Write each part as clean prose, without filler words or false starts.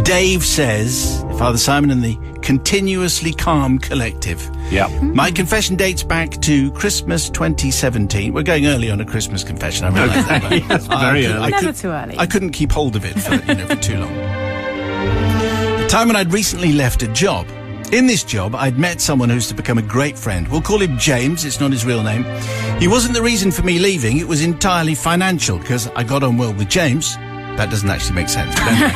Dave says, Father Simon and the Continuously Calm Collective. Yeah. My confession dates back to Christmas 2017. We're going early on a Christmas confession, I realise that. But Yes, very early. Never too early. I couldn't keep hold of it for too long. The time when I'd recently left a job. In this job, I'd met someone who's to become a great friend. We'll call him James. It's not his real name. He wasn't the reason for me leaving. It was entirely financial, because I got on well with James. That doesn't actually make sense, but anyway.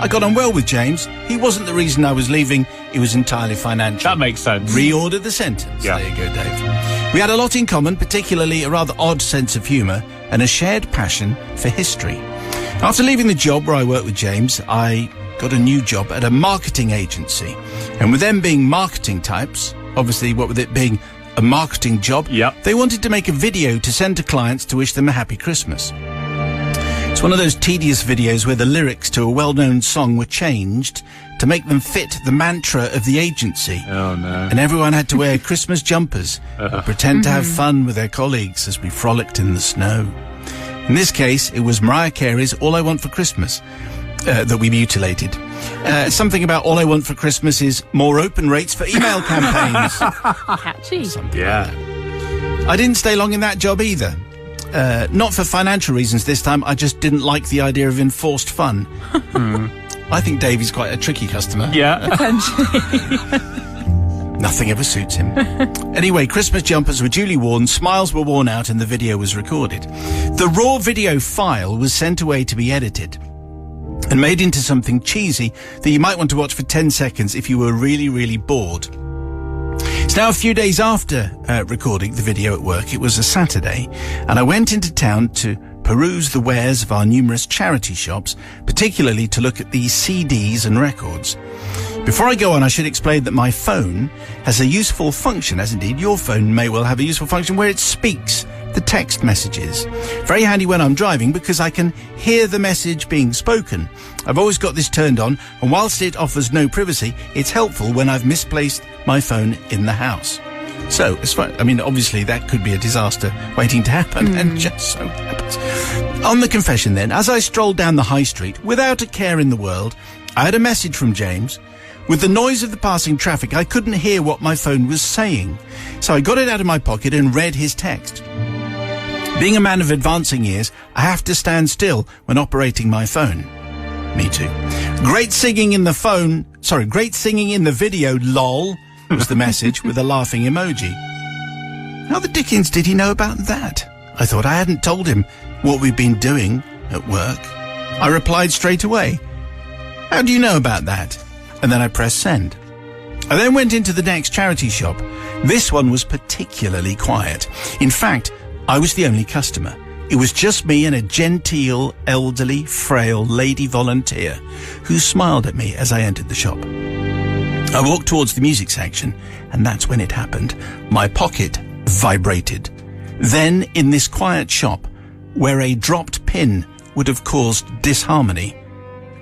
I got on well with James. He wasn't the reason I was leaving. It was entirely financial. That makes sense. Reorder the sentence. Yeah. There you go, Dave. We had a lot in common, particularly a rather odd sense of humour and a shared passion for history. After leaving the job where I worked with James, I got a new job at a marketing agency. And with them being marketing types, obviously what with it being a marketing job, Yep. they wanted to make a video to send to clients to wish them a happy Christmas. It's one of those tedious videos where the lyrics to a well-known song were changed to make them fit the mantra of the agency. Oh, no. And everyone had to wear Christmas jumpers and pretend to have fun with their colleagues as we frolicked in the snow. In this case, it was Mariah Carey's All I Want for Christmas that we mutilated. Something about All I Want for Christmas is more open rates for email campaigns. Catchy. Something Yeah. like that. I didn't stay long in that job either. Not for financial reasons this time. I just didn't like the idea of enforced fun. I think Dave is quite a tricky customer. Yeah. Nothing ever suits him. Anyway, Christmas jumpers were duly worn, smiles were worn out, and the video was recorded. The raw video file was sent away to be edited and made into something cheesy that you might want to watch for 10 seconds if you were really, really bored. It's now a few days after recording the video at work. It was a Saturday, and I went into town to peruse the wares of our numerous charity shops, particularly to look at the CDs and records. Before I go on, I should explain that my phone has a useful function, as indeed your phone may well have a useful function, where it speaks the text messages. Very handy when I'm driving because I can hear the message being spoken. I've always got this turned on, and whilst it offers no privacy, it's helpful when I've misplaced my phone in the house. So, as far, I mean, obviously that could be a disaster waiting to happen, and just so happens. On the confession then, as I strolled down the high street, without a care in the world, I had a message from James. With the noise of the passing traffic, I couldn't hear what my phone was saying. So I got it out of my pocket and read his text. Being a man of advancing years, I have to stand still when operating my phone. Me too. Great singing in the video, lol, was the message with a laughing emoji. How the dickens did he know about that? I thought I hadn't told him what we'd been doing at work. I replied straight away, "How do you know about that?" And then I pressed send. I then went into the next charity shop. This one was particularly quiet. In fact, I was the only customer. It was just me and a genteel, elderly, frail lady volunteer who smiled at me as I entered the shop. I walked towards the music section, and that's when it happened. My pocket vibrated. Then, in this quiet shop, where a dropped pin would have caused disharmony,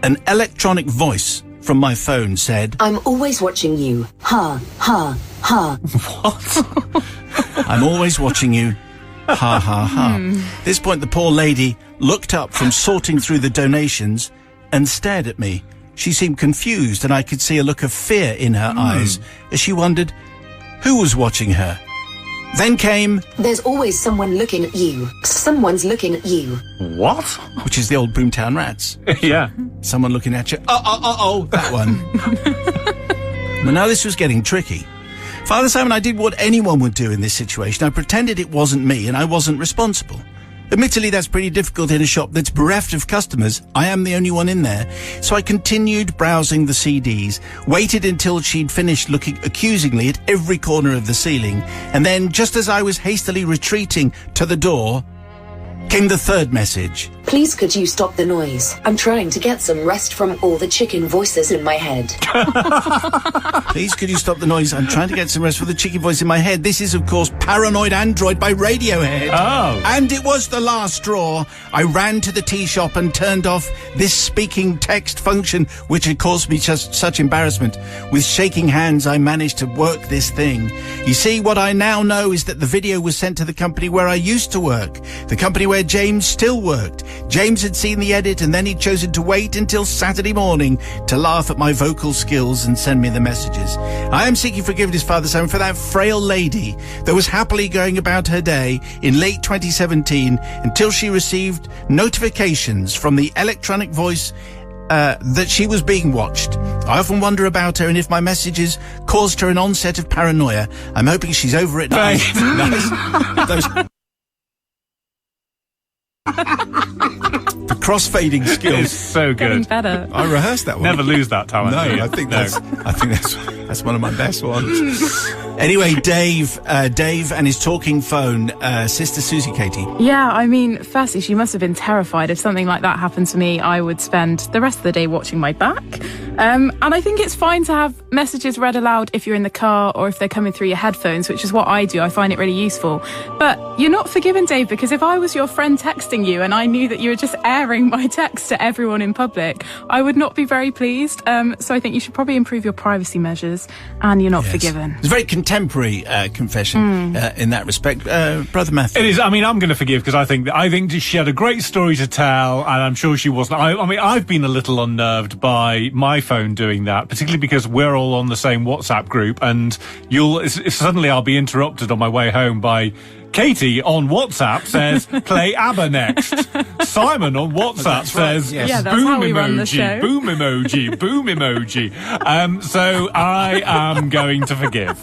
an electronic voice from my phone said, "I'm always watching you. Ha, ha, ha." What? "I'm always watching you. Ha, ha, ha." At this point, the poor lady looked up from sorting through the donations and stared at me. She seemed confused, and I could see a look of fear in her eyes as she wondered who was watching her. Then came, "There's always someone looking at you. Someone's looking at you." What? which is the old Boomtown Rats. Yeah. Someone looking at you. Oh, that one. But now this was getting tricky. Father Simon, I did what anyone would do in this situation. I pretended it wasn't me and I wasn't responsible. Admittedly, that's pretty difficult in a shop that's bereft of customers. I am the only one in there. So I continued browsing the CDs, waited until she'd finished looking accusingly at every corner of the ceiling, and then, just as I was hastily retreating to the door, came the third message. "Please could you stop the noise? I'm trying to get some rest from all the chicken voices in my head." Please, could you stop the noise? I'm trying to get some rest for the chicken voice in my head. This is, of course, Paranoid Android by Radiohead. Oh. And it was the last straw. I ran to the tea shop and turned off this speaking text function, which had caused me just such embarrassment. With shaking hands, I managed to work this thing. You see, what I now know is that the video was sent to the company where I used to work, the company where James still worked. James had seen the edit and then he'd chosen to wait until Saturday morning to laugh at my vocal skills and send me the messages. I am seeking forgiveness, Father Simon, for that frail lady that was happily going about her day in late 2017 until she received notifications from the electronic voice that she was being watched. I often wonder about her and if my messages caused her an onset of paranoia. I'm hoping she's over it now. The cross-fading skills. It's so good. Getting better. I rehearsed that one. Never lose that talent. No, do you? I think that's one of my best ones. Anyway, Dave and his talking phone, Sister Susie Katie. Yeah, I mean, firstly, she must have been terrified. If something like that happened to me, I would spend the rest of the day watching my back. And I think it's fine to have messages read aloud if you're in the car or if they're coming through your headphones, which is what I do. I find it really useful. But you're not forgiven, Dave, because if I was your friend texting you and I knew that you were just airing my text to everyone in public, I would not be very pleased. So I think you should probably improve your privacy measures, and you're not forgiven. It's a very contemporary confession in that respect. Brother Matthew. It is. I mean, I'm going to forgive because I think she had a great story to tell, and I'm sure she wasn't. I mean, I've been a little unnerved by my phone doing that, particularly because we're all on the same WhatsApp group, and suddenly I'll be interrupted on my way home by Katie on WhatsApp says, play ABBA next. Simon on WhatsApp says, that's boom how we run the show. emoji, boom emoji, boom emoji. So I am going to forgive.